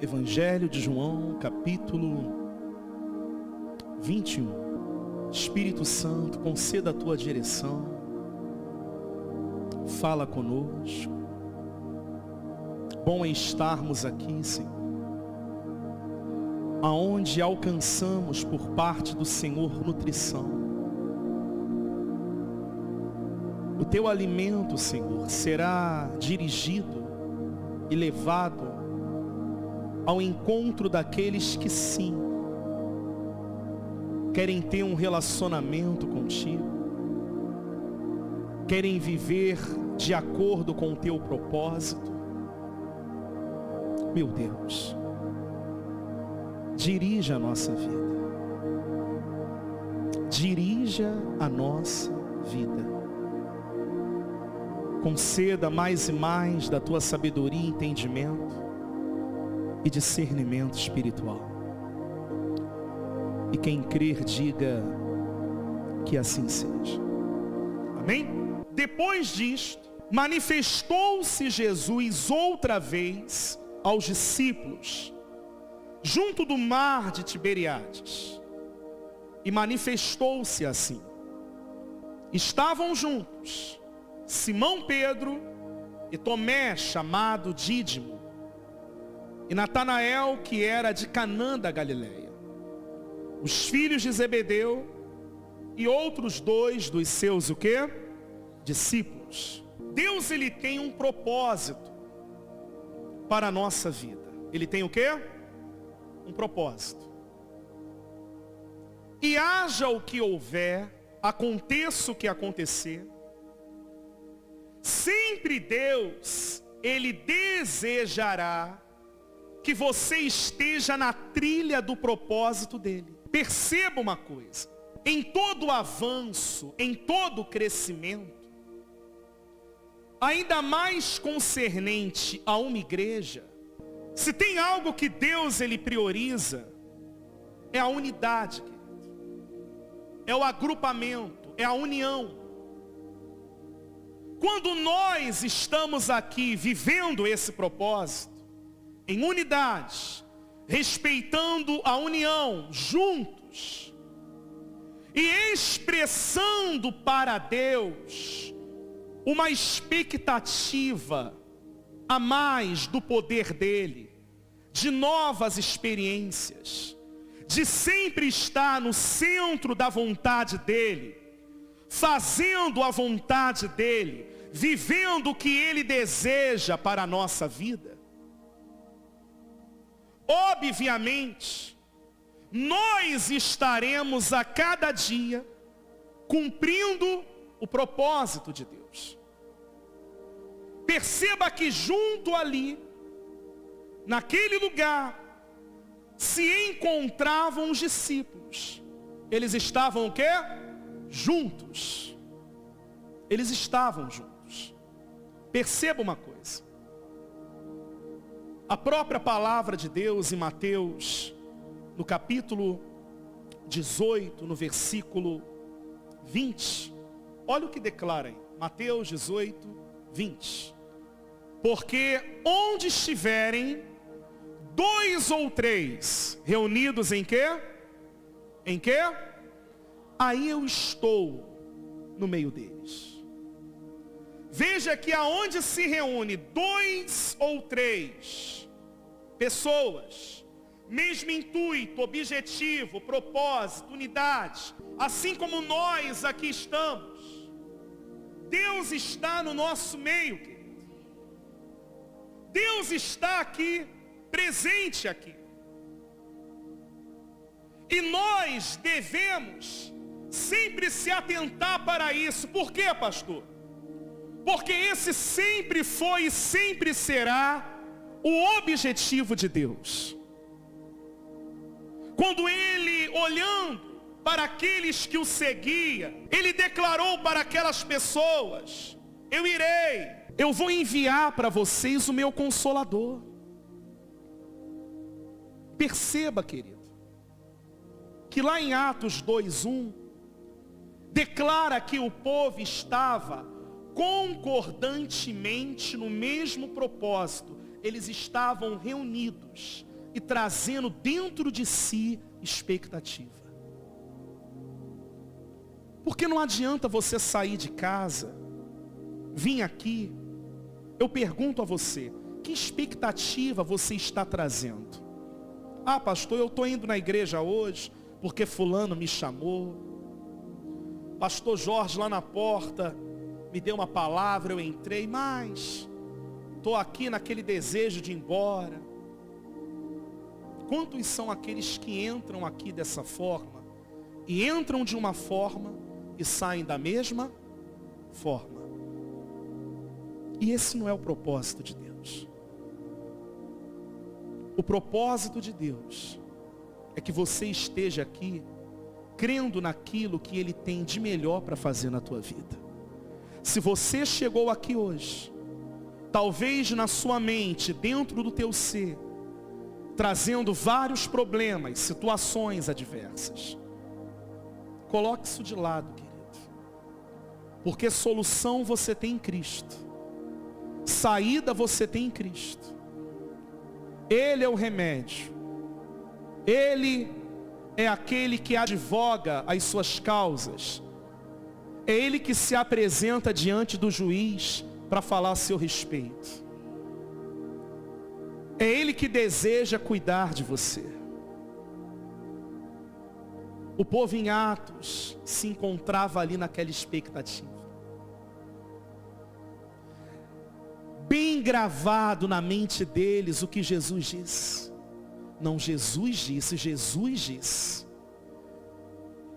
Evangelho de João, capítulo 21. Espírito Santo, conceda a tua direção. Fala conosco. Bom é estarmos aqui, Senhor, aonde alcançamos por parte do Senhor nutrição. O teu alimento, Senhor, será dirigido e levado ao encontro daqueles que sim, querem ter um relacionamento contigo, querem viver de acordo com o teu propósito. Meu Deus, dirija a nossa vida, dirija a nossa vida, conceda mais e mais da tua sabedoria e entendimento e discernimento espiritual. E quem crer, diga que assim seja. Amém? Depois disto, manifestou-se Jesus outra vez aos discípulos, junto do mar de Tiberíades. E manifestou-se assim. Estavam juntos Simão Pedro e Tomé, chamado Dídimo, e Natanael, que era de Canaã da Galileia, os filhos de Zebedeu e outros dois dos seus, o quê? Discípulos. Deus, ele tem um propósito para a nossa vida. Ele tem o quê? Um propósito. E haja o que houver, aconteça o que acontecer, sempre Deus, ele desejará que você esteja na trilha do propósito dele. Perceba uma coisa, em todo avanço, em todo crescimento, ainda mais concernente a uma igreja, se tem algo que Deus ele prioriza, é a unidade, é o agrupamento, é a união. Quando nós estamos aqui vivendo esse propósito, em unidade, respeitando a união, juntos, e expressando para Deus uma expectativa a mais do poder dele, de novas experiências, de sempre estar no centro da vontade dele, fazendo a vontade dele, vivendo o que ele deseja para a nossa vida. Obviamente, nós estaremos a cada dia cumprindo o propósito de Deus. Perceba que junto ali, naquele lugar, se encontravam os discípulos. Eles estavam o quê? Juntos. Eles estavam juntos. Perceba uma coisa. A própria palavra de Deus em Mateus, no capítulo 18, no versículo 20, olha o que declara aí, Mateus 18, 20. Porque onde estiverem dois ou três reunidos em quê? Em quê? Aí eu estou no meio deles. Veja que aonde se reúne dois ou três pessoas, mesmo intuito, objetivo, propósito, unidade, assim como nós aqui estamos, Deus está no nosso meio, querido. Deus está aqui, presente aqui. E nós devemos sempre se atentar para isso. Por quê, pastor? Porque esse sempre foi e sempre será o objetivo de Deus. Quando ele, olhando para aqueles que o seguiam, ele declarou para aquelas pessoas: eu vou enviar para vocês o meu Consolador. Perceba, querido, que lá em Atos 2:1, declara que o povo estava concordantemente no mesmo propósito, eles estavam reunidos e trazendo dentro de si expectativa. Porque não adianta você sair de casa, vir aqui, eu pergunto a você, que expectativa você está trazendo? Ah, pastor, eu estou indo na igreja hoje, porque fulano me chamou. Pastor Jorge lá na porta me deu uma palavra, eu entrei, mas estou aqui naquele desejo de ir embora. Quantos são aqueles que entram aqui dessa forma, e entram de uma forma, e saem da mesma forma? E esse não é o propósito de Deus. O propósito de Deus é que você esteja aqui crendo naquilo que Ele tem de melhor para fazer na tua vida. Se você chegou aqui hoje, talvez na sua mente, dentro do teu ser, trazendo vários problemas, situações adversas, coloque isso de lado, querido. Porque solução você tem em Cristo. Saída você tem em Cristo. Ele é o remédio. Ele é aquele que advoga as suas causas. É Ele que se apresenta diante do juiz para falar a seu respeito. É Ele que deseja cuidar de você. O povo em Atos se encontrava ali naquela expectativa. Bem gravado na mente deles o que Jesus disse. Não, Jesus disse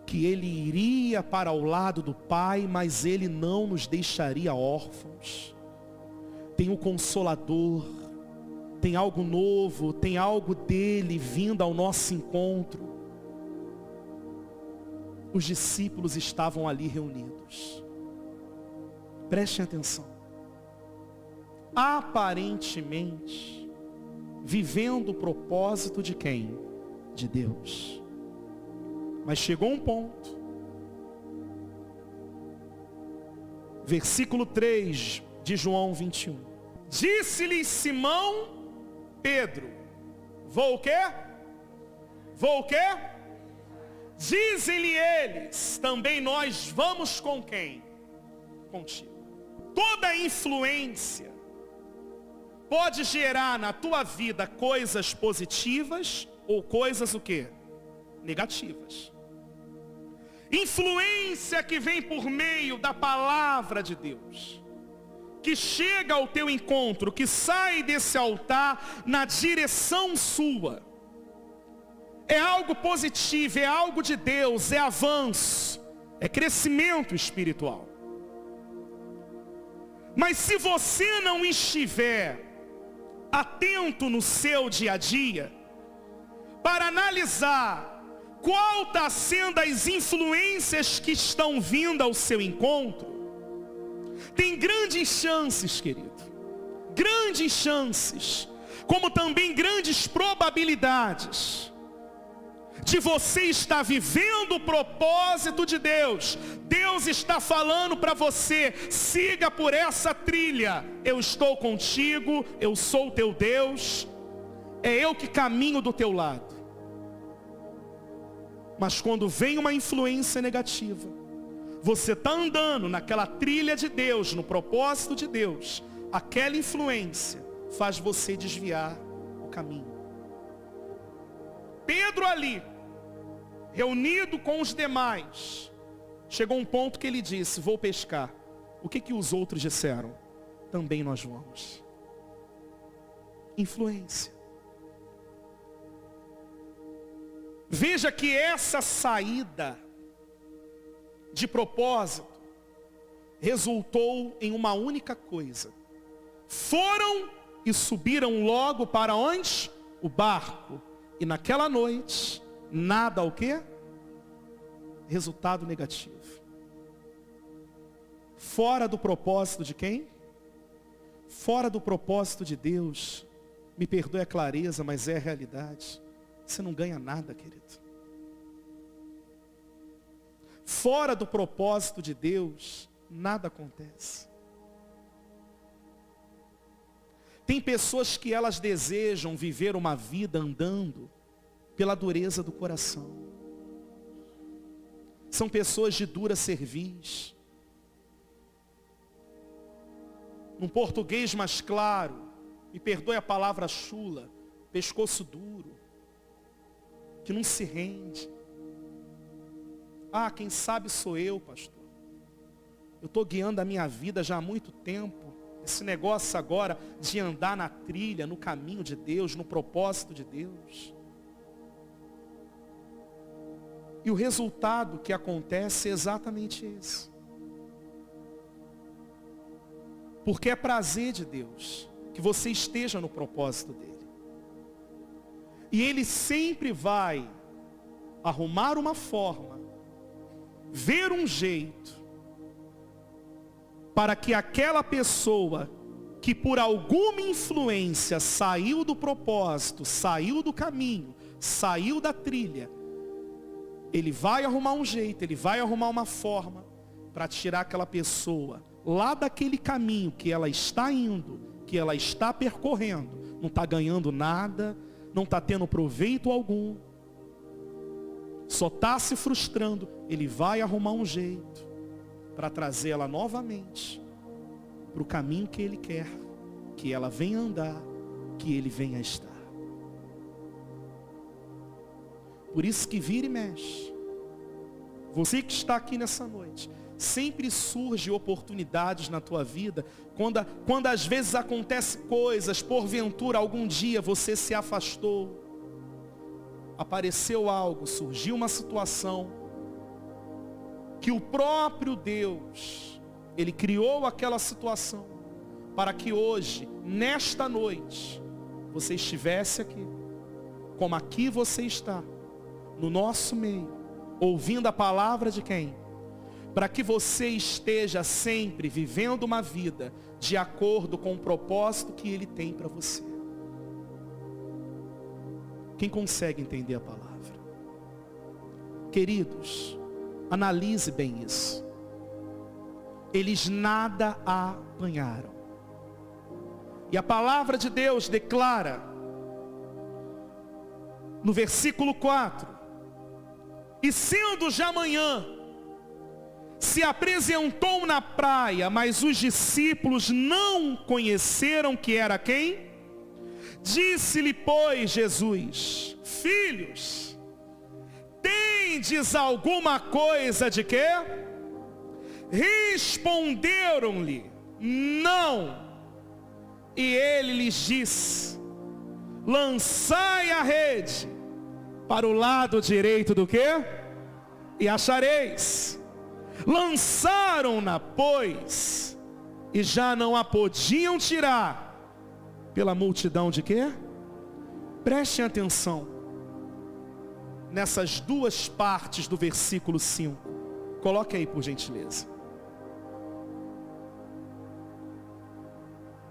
que Ele iria para o lado do Pai, mas Ele não nos deixaria órfãos. Tem o Consolador, tem algo novo, tem algo dele vindo ao nosso encontro. Os discípulos estavam ali reunidos. Prestem atenção. Aparentemente, vivendo o propósito de quem? De Deus. Mas chegou um ponto. Versículo 3 de João 21. Disse-lhe Simão Pedro: vou o quê? Vou o quê? Dizem-lhe eles: também nós vamos com quem? Contigo. Toda influência pode gerar na tua vida coisas positivas ou coisas o quê? Negativas. Influência que vem por meio da palavra de Deus, que chega ao teu encontro, que sai desse altar na direção sua, é algo positivo, é algo de Deus, é avanço, é crescimento espiritual. Mas se você não estiver atento no seu dia a dia, para analisar qual está sendo as influências que estão vindo ao seu encontro, tem grandes chances, querido, grandes chances, como também grandes probabilidades, de você estar vivendo o propósito de Deus. Deus está falando para você: siga por essa trilha, eu estou contigo, eu sou o teu Deus, é eu que caminho do teu lado. Mas quando vem uma influência negativa, você está andando naquela trilha de Deus, no propósito de Deus, aquela influência faz você desviar o caminho. Pedro ali, reunido com os demais, chegou um ponto que ele disse: vou pescar. O que os outros disseram? Também nós vamos. Influência. Veja que essa saída de propósito resultou em uma única coisa. Foram e subiram logo para onde? O barco. E naquela noite, nada o quê? Resultado negativo. Fora do propósito de quem? Fora do propósito de Deus. Me perdoe a clareza, mas é a realidade. Você não ganha nada, querido. Fora do propósito de Deus, nada acontece. Tem pessoas que elas desejam viver uma vida andando pela dureza do coração. São pessoas de dura cerviz. Num português mais claro, me perdoe a palavra chula, pescoço duro, que não se rende. Ah, quem sabe sou eu, pastor. Eu estou guiando a minha vida já há muito tempo. Esse negócio agora de andar na trilha, no caminho de Deus, no propósito de Deus. E o resultado que acontece é exatamente esse. Porque é prazer de Deus que você esteja no propósito dele. E ele sempre vai arrumar uma forma, ver um jeito, para que aquela pessoa que por alguma influência saiu do propósito, saiu do caminho, saiu da trilha, ele vai arrumar um jeito, ele vai arrumar uma forma para tirar aquela pessoa lá daquele caminho que ela está indo, que ela está percorrendo, não está ganhando nada, não está tendo proveito algum, só está se frustrando. Ele vai arrumar um jeito para trazê-la novamente para o caminho que ele quer que ela venha andar, que ele venha estar. Por isso que vira e mexe. Você que está aqui nessa noite, sempre surge oportunidades na tua vida, quando às vezes acontecem coisas, porventura algum dia você se afastou, apareceu algo, surgiu uma situação, que o próprio Deus, Ele criou aquela situação, para que hoje, nesta noite, você estivesse aqui, como aqui você está, no nosso meio, ouvindo a palavra de quem? Para que você esteja sempre vivendo uma vida de acordo com o propósito que Ele tem para você. Quem consegue entender a palavra? Queridos, analise bem isso. Eles nada apanharam. E a palavra de Deus declara, no versículo 4, e sendo já manhã, se apresentou na praia, mas os discípulos não conheceram que era quem? Disse-lhe, pois, Jesus, filhos, tendes alguma coisa de quê? Responderam-lhe, não. E ele lhes disse, lançai a rede para o lado direito do quê? E achareis. Lançaram-na, pois, e já não a podiam tirar, pela multidão de quê? Prestem atenção nessas duas partes do versículo 5. Coloque aí, por gentileza.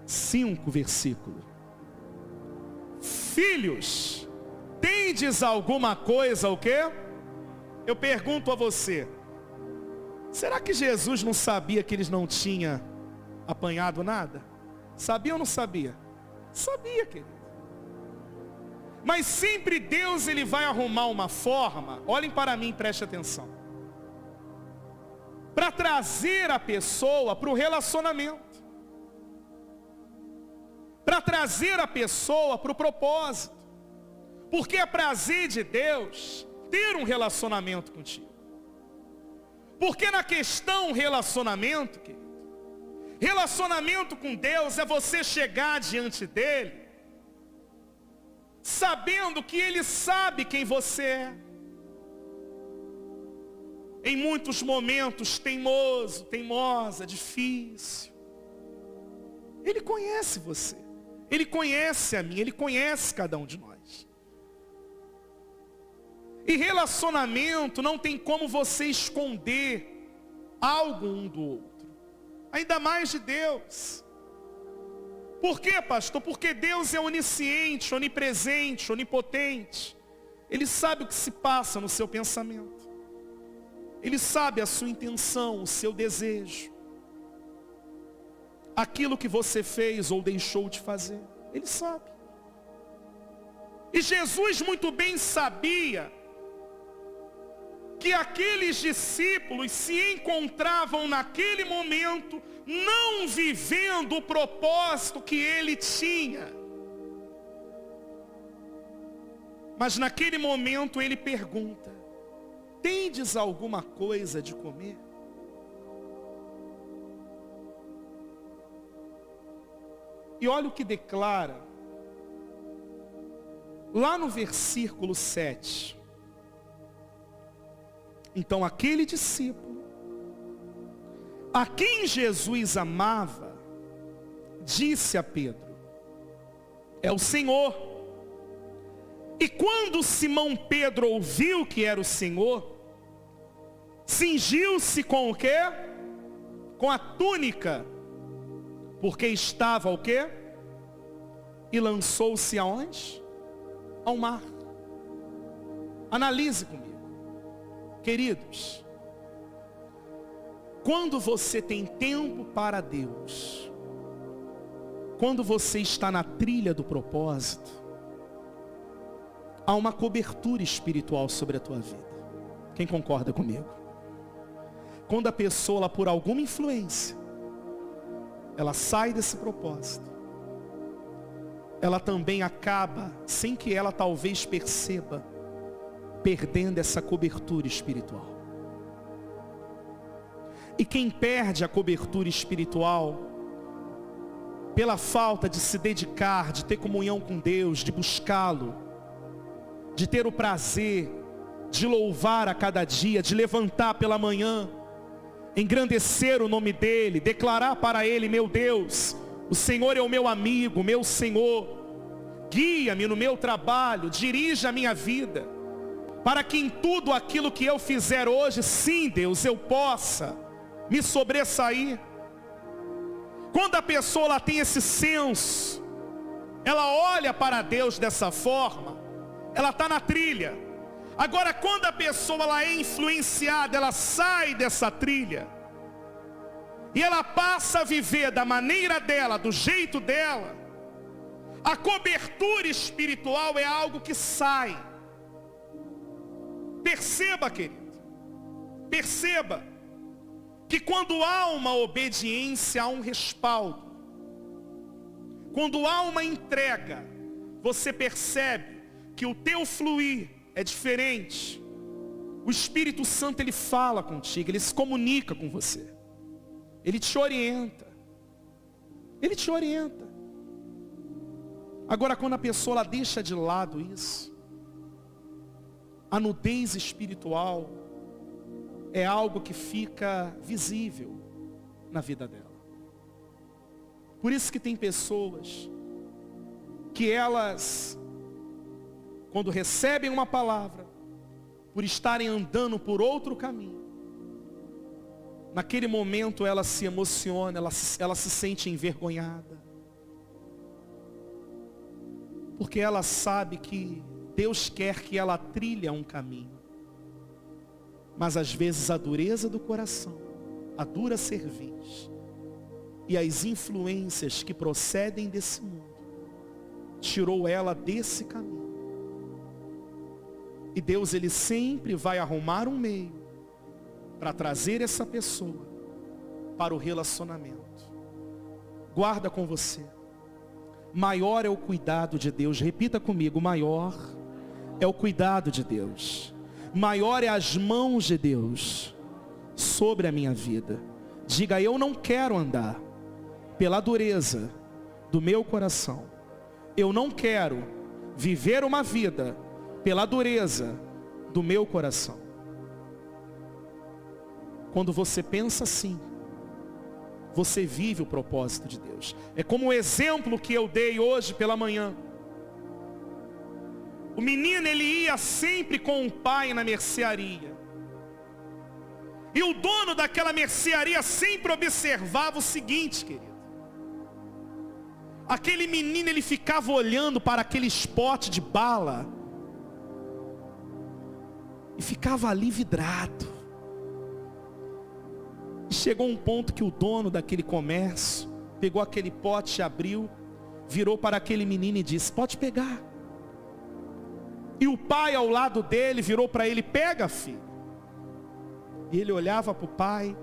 5 versículo. Filhos, tendes alguma coisa o quê? Eu pergunto a você, será que Jesus não sabia que eles não tinham apanhado nada? Sabia ou não sabia? Sabia, querido. Mas sempre Deus, Ele vai arrumar uma forma, olhem para mim, preste atenção, para trazer a pessoa para o relacionamento, para trazer a pessoa para o propósito, porque é prazer de Deus ter um relacionamento contigo. Porque na questão relacionamento, querido, relacionamento com Deus é você chegar diante dEle, sabendo que Ele sabe quem você é. Em muitos momentos teimoso, teimosa, difícil, Ele conhece você, Ele conhece a mim, Ele conhece cada um de nós. E relacionamento não tem como você esconder algo um do outro, ainda mais de Deus. Por quê, pastor? Porque Deus é onisciente, onipresente, onipotente. Ele sabe o que se passa no seu pensamento, Ele sabe a sua intenção, o seu desejo. aquilo que você fez ou deixou de fazer. Ele sabe. E Jesus muito bem sabia que aqueles discípulos se encontravam naquele momento não vivendo o propósito que ele tinha. Mas naquele momento ele pergunta: tendes alguma coisa de comer? E olha o que declara lá no versículo 7. Então aquele discípulo, a quem Jesus amava, disse a Pedro: é o Senhor. E quando Simão Pedro ouviu que era o Senhor, cingiu-se com o quê? Com a túnica, porque estava o quê? E lançou-se aonde? Ao mar. Analise comigo. Queridos, quando você tem tempo para Deus, quando você está na trilha do propósito, há uma cobertura espiritual sobre a tua vida. Quem concorda comigo? Quando a pessoa, ela, por alguma influência, ela sai desse propósito, ela também acaba, sem que ela talvez perceba, perdendo essa cobertura espiritual. E quem perde a cobertura espiritual, pela falta de se dedicar, de ter comunhão com Deus, de buscá-lo, de ter o prazer, de louvar a cada dia, de levantar pela manhã, engrandecer o nome dEle, declarar para Ele: meu Deus, o Senhor é o meu amigo, meu Senhor, guia-me no meu trabalho, dirija a minha vida, para que em tudo aquilo que eu fizer hoje, sim Deus, eu possa me sobressair. Quando a pessoa ela tem esse senso, ela olha para Deus dessa forma, ela está na trilha. Agora quando a pessoa ela é influenciada, ela sai dessa trilha, e ela passa a viver da maneira dela, do jeito dela, a cobertura espiritual é algo que sai. Perceba, querido, perceba que quando há uma obediência, há um respaldo. Quando há uma entrega, você percebe que o teu fluir é diferente. O Espírito Santo, ele fala contigo, ele se comunica com você, ele te orienta, ele te orienta. Agora quando a pessoa ela deixa de lado isso, a nudez espiritual é algo que fica visível na vida dela. Por isso que tem pessoas que elas, quando recebem uma palavra, por estarem andando por outro caminho, naquele momento ela se emociona, ela se sente envergonhada, porque ela sabe que Deus quer que ela trilhe um caminho, mas às vezes a dureza do coração, a dura cerviz e as influências que procedem desse mundo, tirou ela desse caminho. E Deus, ele sempre vai arrumar um meio para trazer essa pessoa para o relacionamento. Guarda com você. Maior é o cuidado de Deus. Repita comigo: maior é o cuidado de Deus. Maior é as mãos de Deus sobre a minha vida. Diga: eu não quero andar pela dureza do meu coração. Eu não quero viver uma vida pela dureza do meu coração. Quando você pensa assim, você vive o propósito de Deus. É como o exemplo que eu dei hoje pela manhã. O menino, ele ia sempre com o pai na mercearia. E o dono daquela mercearia sempre observava o seguinte, querido. Aquele menino, ele ficava olhando para aquele pote de bala e ficava ali vidrado. E chegou um ponto que o dono daquele comércio pegou aquele pote, abriu, virou para aquele menino e disse: pode pegar. E o pai ao lado dele virou para ele: pega, filho. E ele olhava para o pai.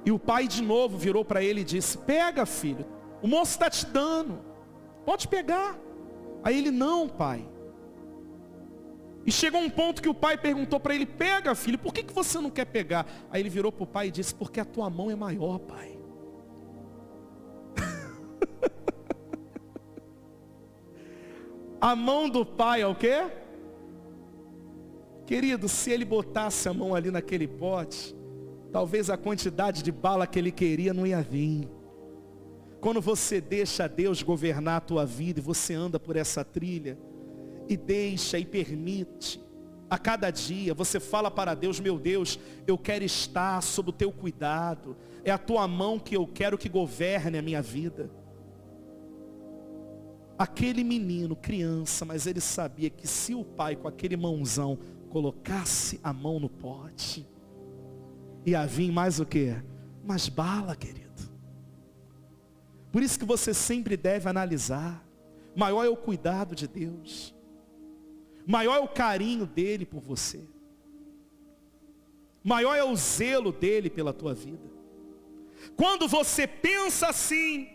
E o pai de novo virou para ele e disse: pega, filho, o moço está te dando, pode pegar. Aí ele: não, pai. E chegou um ponto que o pai perguntou para ele: pega, filho, por que você não quer pegar? Aí ele virou para o pai e disse: porque a tua mão é maior, pai. A mão do pai é o quê? Querido, se ele botasse a mão ali naquele pote, talvez a quantidade de bala que ele queria não ia vir. Quando você deixa Deus governar a tua vida e você anda por essa trilha, e deixa e permite, a cada dia você fala para Deus: meu Deus, eu quero estar sob o teu cuidado, é a tua mão que eu quero que governe a minha vida. Aquele menino, criança, mas ele sabia que se o pai com aquele mãozão colocasse a mão no pote, ia vir mais o quê? Mais bala, querido. Por isso que você sempre deve analisar: maior é o cuidado de Deus, maior é o carinho dele por você, maior é o zelo dele pela tua vida. Quando você pensa assim,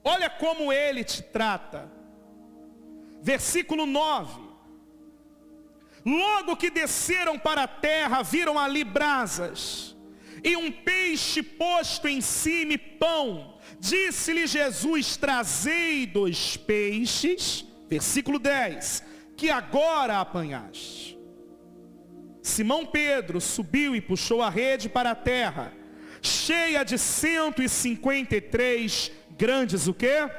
olha como ele te trata. Versículo 9: logo que desceram para a terra, viram ali brasas e um peixe posto em cima e pão. Disse-lhe Jesus: trazei 2 peixes, versículo 10, que agora apanhaste. Simão Pedro subiu e puxou a rede para a terra, cheia de 153 grandes o quê?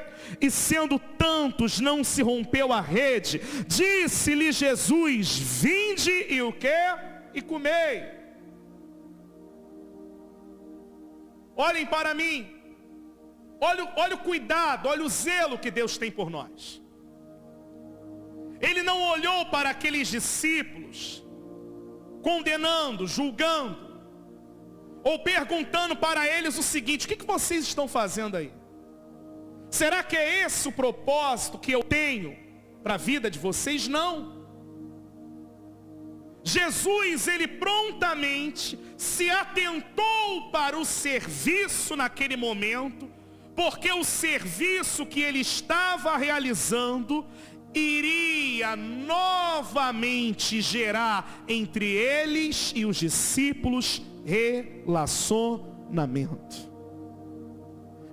E sendo tantos, não se rompeu a rede. Disse-lhe Jesus: vinde e o quê? E comei. Olhem para mim. Olha o cuidado, olha o zelo que Deus tem por nós. Ele não olhou para aqueles discípulos condenando, julgando, ou perguntando para eles o seguinte: o que vocês estão fazendo aí? Será que é esse o propósito que eu tenho para a vida de vocês? Não. Jesus, ele prontamente se atentou para o serviço naquele momento, porque o serviço que ele estava realizando iria novamente gerar entre eles e os discípulos relacionamento.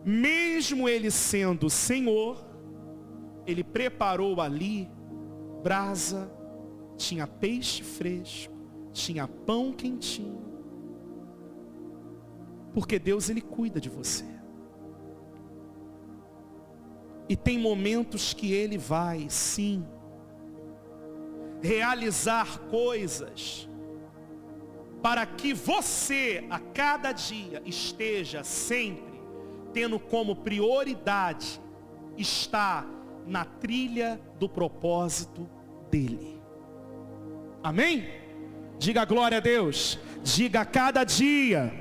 Mesmo ele sendo Senhor, ele preparou ali brasa, tinha peixe fresco, tinha pão quentinho, porque Deus, ele cuida de você. E tem momentos que ele vai, sim, realizar coisas para que você, a cada dia, esteja sempre tendo como prioridade estar na trilha do propósito dele. Amém? Diga glória a Deus. Diga: a cada dia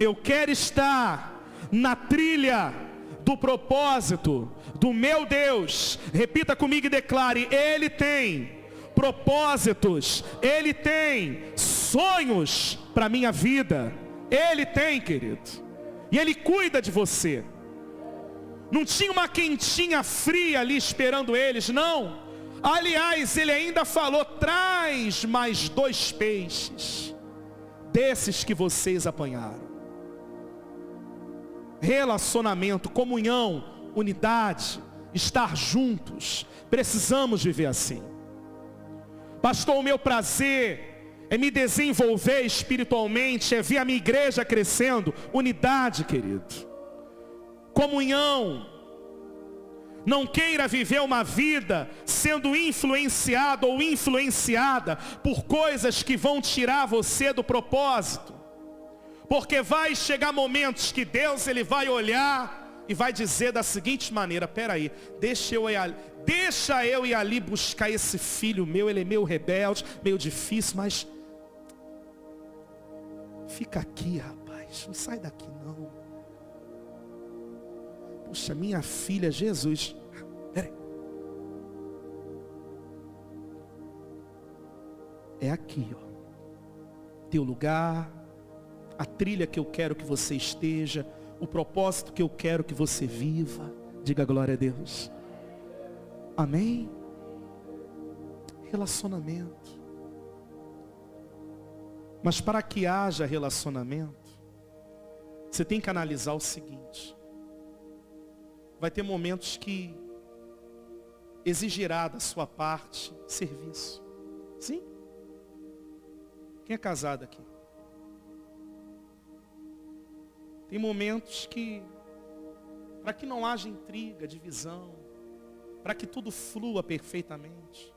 eu quero estar na trilha do propósito do meu Deus. Repita comigo e declare: ele tem propósitos, ele tem sonhos para a minha vida. Ele tem, querido. E ele cuida de você. Não tinha uma quentinha fria ali esperando eles, não. Aliás, ele ainda falou: traz mais 2 peixes desses que vocês apanharam. Relacionamento, comunhão, unidade, estar juntos. Precisamos viver assim. Pastor, o meu prazer é me desenvolver espiritualmente, é ver a minha igreja crescendo. Unidade, querido. Comunhão. Não queira viver uma vida sendo influenciado ou influenciada por coisas que vão tirar você do propósito. Porque vai chegar momentos que Deus, ele vai olhar e vai dizer da seguinte maneira: peraí, deixa eu ir ali buscar esse filho meu, ele é meio rebelde, meio difícil, mas fica aqui, rapaz, não sai daqui não. Puxa, minha filha, Jesus. Peraí. É aqui, ó. Teu lugar, a trilha que eu quero que você esteja, o propósito que eu quero que você viva. Diga glória a Deus. Amém? Relacionamento. Mas para que haja relacionamento, você tem que analisar o seguinte. Vai ter momentos que exigirá da sua parte serviço. Sim? Quem é casado aqui? Tem momentos que, para que não haja intriga, divisão, para que tudo flua perfeitamente,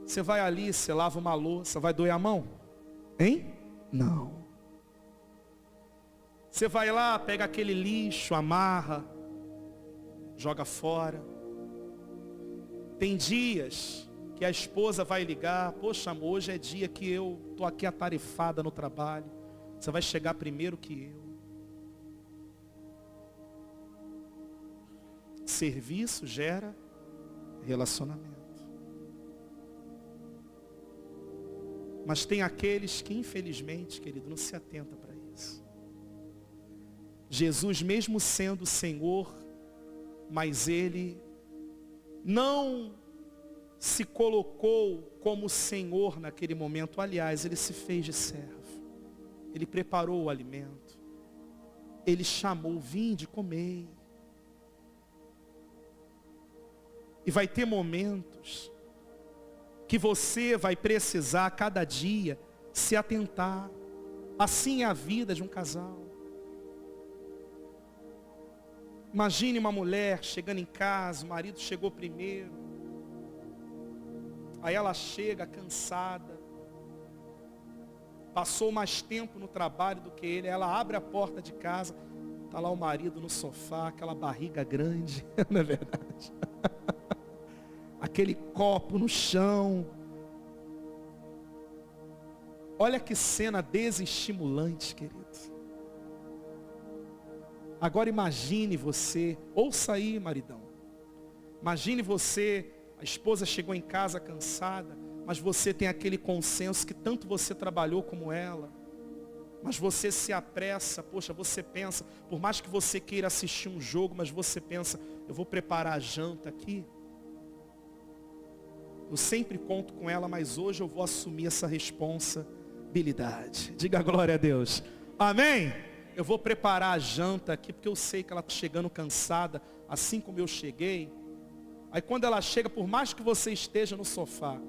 você vai ali, você lava uma louça, vai doer a mão? Hein? Não. Você vai lá, pega aquele lixo, amarra, joga fora. Tem dias que a esposa vai ligar, poxa amor, hoje é dia que eu estou aqui atarefada no trabalho. Você vai chegar primeiro que eu. Serviço gera relacionamento. Mas tem aqueles que infelizmente, querido, não se atentam para isso. Jesus, mesmo sendo Senhor, mas Ele não se colocou como Senhor naquele momento. Aliás, Ele se fez de servo. Ele preparou o alimento. Ele chamou, vinde, comei. E vai ter momentos que você vai precisar cada dia se atentar. Assim é a vida de um casal. Imagine uma mulher chegando em casa, o marido chegou primeiro. Aí ela chega cansada. Passou mais tempo no trabalho do que ele. Ela abre a porta de casa. Está lá o marido no sofá, aquela barriga grande. Não é verdade? Aquele copo no chão. Olha que cena desestimulante, querido. Agora imagine você, ouça aí, maridão. Imagine você, a esposa chegou em casa cansada, mas você tem aquele consenso que tanto você trabalhou como ela. Mas você se apressa, poxa, você pensa, por mais que você queira assistir um jogo, mas você pensa, eu vou preparar a janta aqui. Eu sempre conto com ela, mas hoje eu vou assumir essa responsabilidade. Diga glória a Deus. Amém? Eu vou preparar a janta aqui, porque eu sei que ela está chegando cansada, assim como eu cheguei. Aí quando ela chega, por mais que você esteja no sofá,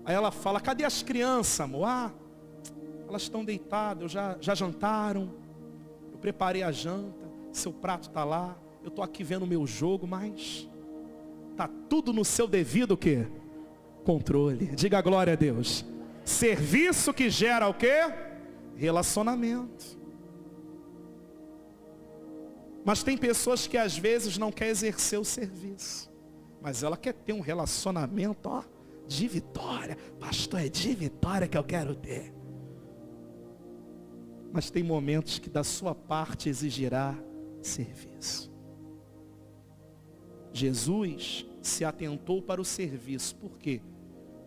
aí ela fala, cadê as crianças, amor? Ah, elas estão deitadas, já jantaram. Eu preparei a janta, seu prato está lá. Eu estou aqui vendo o meu jogo, mas está tudo no seu devido o quê? Controle. Diga glória a Deus. Serviço que gera o quê? Relacionamento. Mas tem pessoas que às vezes não querem exercer o serviço, mas ela quer ter um relacionamento, ó, de vitória. Pastor, é de vitória que eu quero ter. Mas tem momentos que da sua parte exigirá serviço. Jesus se atentou para o serviço. Por quê?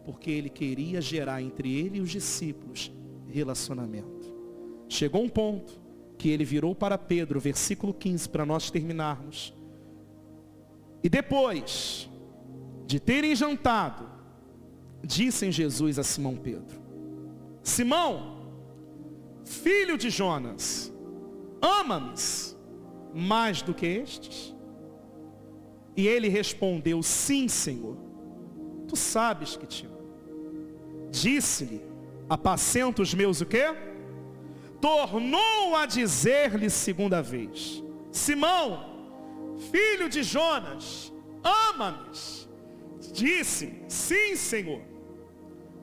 Porque ele queria gerar entre ele e os discípulos relacionamento. Chegou um ponto que ele virou para Pedro, versículo 15, para nós terminarmos. E depois de terem jantado, disse Jesus a Simão Pedro: Simão, filho de Jonas, ama-me mais do que estes? E ele respondeu: sim, Senhor, tu sabes que te amo. Disse-lhe: apacenta os meus o quê? Tornou a dizer-lhe segunda vez: Simão, filho de Jonas, ama-me? Disse: sim, Senhor,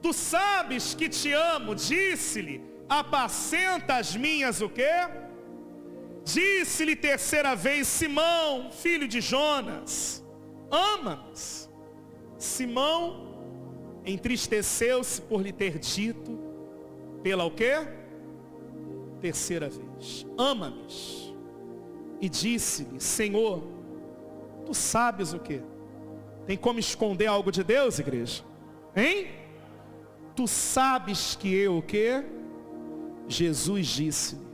tu sabes que te amo. Disse-lhe: apacenta as minhas o quê? Disse-lhe terceira vez: Simão, filho de Jonas, ama-me? Simão entristeceu-se por lhe ter dito pela o quê? Terceira vez: ama-me. e disse-lhe: Senhor, tu sabes o quê? Tem como esconder algo de Deus, igreja? Hein? Tu sabes que eu o quê? Jesus disse-lhe: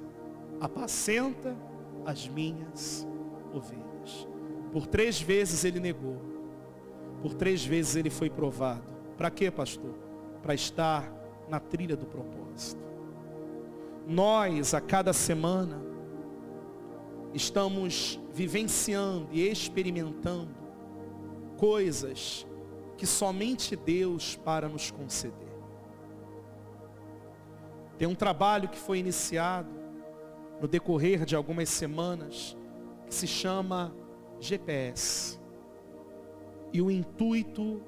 apacenta as minhas ovelhas. Por 3 vezes ele negou. Por 3 vezes ele foi provado. Para quê, pastor? Para estar na trilha do propósito. Nós, a cada semana, estamos vivenciando e experimentando coisas que somente Deus para nos conceder. Tem um trabalho que foi iniciado no decorrer de algumas semanas, que se chama GPS. E o intuito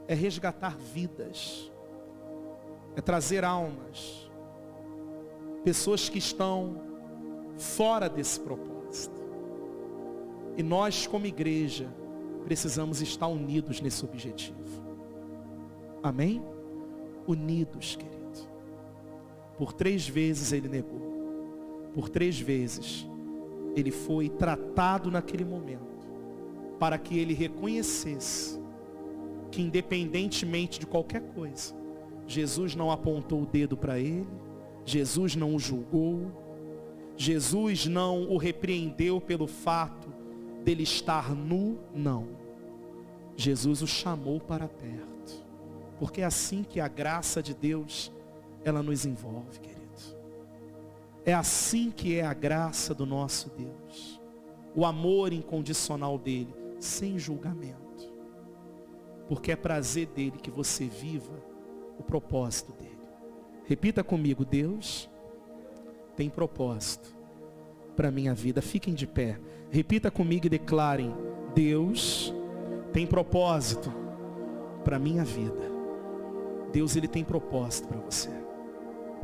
é resgatar vidas, é trazer almas, pessoas que estão fora desse propósito. E nós, como igreja, precisamos estar unidos nesse objetivo. Amém? Unidos, querido. Por 3 vezes ele negou. Por 3 vezes ele foi tratado naquele momento, para que ele reconhecesse que, independentemente de qualquer coisa, Jesus não apontou o dedo para ele, Jesus não o julgou, Jesus não o repreendeu pelo fato dele estar nu, não. Jesus o chamou para perto, porque é assim que a graça de Deus, ela nos envolve, querido. É assim que é a graça do nosso Deus, o amor incondicional dele, sem julgamento, porque é prazer dele que você viva o propósito dele. Repita comigo: Deus tem propósito para a minha vida. Fiquem de pé, repita comigo e declarem: Deus tem propósito para a minha vida. Deus, ele tem propósito para você.